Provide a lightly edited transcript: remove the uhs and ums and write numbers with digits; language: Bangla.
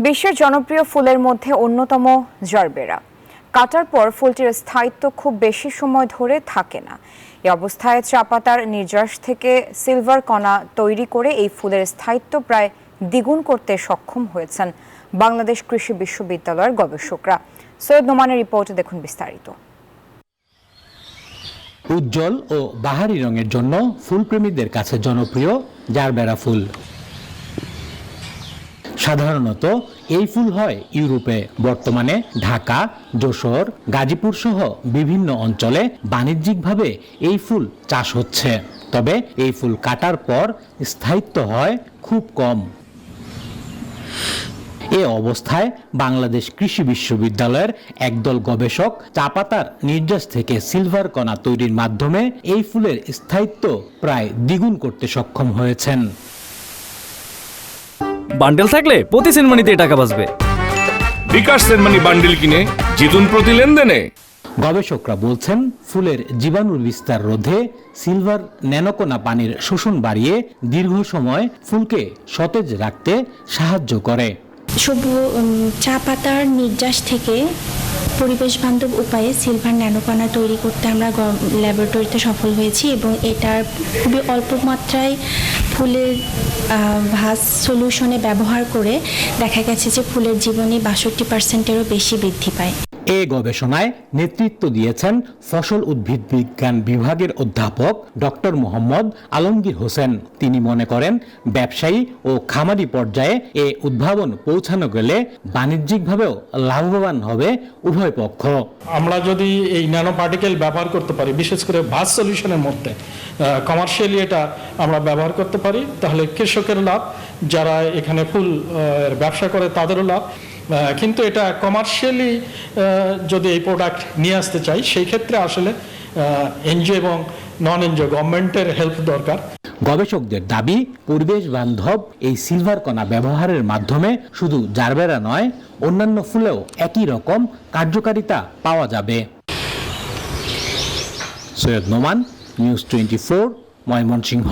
বিশ্বের জনপ্রিয় ফুলের মধ্যে অন্যতম জারবেরা। কাটার পর ফুলটির স্থায়িত্ব খুব বেশি সময় ধরে থাকে না। এই অবস্থায় চা পাতার নির্যাস থেকে সিলভার কণা তৈরি করে এই ফুলের স্থায়িত্ব প্রায় দ্বিগুণ করতে সক্ষম হয়েছেন বাংলাদেশ কৃষি বিশ্ববিদ্যালয়ের গবেষকরা। সৈয়দ নোমানের রিপোর্টে দেখুন বিস্তারিত। উজ্জ্বল ও বাহারি রঙের জন্য ফুলপ্রেমীদের কাছে জনপ্রিয় জারবেরা ফুল। সাধারণত এই ফুল হয় ইউরোপে। বর্তমানে ঢাকা, যশোর, গাজীপুর সহ বিভিন্ন অঞ্চলে বাণিজ্যিকভাবে এই ফুল চাষ হচ্ছে। তবে এই ফুল কাটার পর স্থায়িত্ব হয় খুব কম। এ অবস্থায় বাংলাদেশ কৃষি বিশ্ববিদ্যালয়ের একদল গবেষক চা পাতার নির্যাস থেকে সিলভার কণা তৈরির মাধ্যমে এই ফুলের স্থায়িত্ব প্রায় দ্বিগুণ করতে সক্ষম হয়েছেন। বান্ডেল থাকলে প্রতি সেনমানিতে টাকা বাঁচবে। বিকাশ সেনমানি বান্ডেল কিনে জিতুন প্রতি লেনদেনে। গবেষকরা বলছেন, ফুলের জীবাণুর বিস্তার রোধে সিলভার ন্যানোকণা পানির শোষণ বাড়িয়ে দীর্ঘ সময় ফুলকে সতেজ রাখতে সাহায্য করে। চা পাতার নির্যাস থেকে পরিবেশ বান্ধব উপায়ে সিলভার ন্যানোকণা তৈরি করতে আমরা ল্যাবরেটরিতে সফল হয়েছি এবং এটার খুবই অল্প মাত্রায় ফুলের ভাস সলিউশনে ব্যবহার করে দেখা গেছে যে ফুলের জীবনী 62%-এরও বেশি বৃদ্ধি পায়। এ গবেষণায় নেতৃত্ব দিয়েছেন ফসল উদ্ভিদ বিজ্ঞান বিভাগের অধ্যাপক ডক্টর মোহাম্মদ আলমগীর হোসেন। তিনি মনে করেন, ব্যবসায়ী ও খামারি পর্যায়ে এ উদ্ভাবন পৌঁছানো গেলে বাণিজ্যিকভাবেও লাভবান হবে উভয় পক্ষ। আমরা যদি এই ন্যানো পার্টিকেল ব্যবহার করতে পারি, বিশেষ করে ভাস সলিউশনের মধ্যে কমার্শিয়ালি এটা আমরা ব্যবহার করতে পারি, তাহলে কৃষকের লাভ, যারা এখানে ফুল ব্যবসা করে তাদেরও লাভ। কিন্তু এটা কমার্শিয়ালি যদি এই প্রোডাক্ট নিয়ে আসতে চাই, সেই ক্ষেত্রে আসলে এনজিও এবং নন এনজিও গভর্নমেন্টের হেল্প দরকার। গবেষকদের দাবি, পরিবেশ বান্ধব এই সিলভার কণা ব্যবহারের মাধ্যমে শুধু জারবেরা নয়, অন্যান্য ফুলেও একই রকম কার্যকারিতা পাওয়া যাবে। সৈয়দ নোমান, নিউজ 24, ময়মনসিংহ।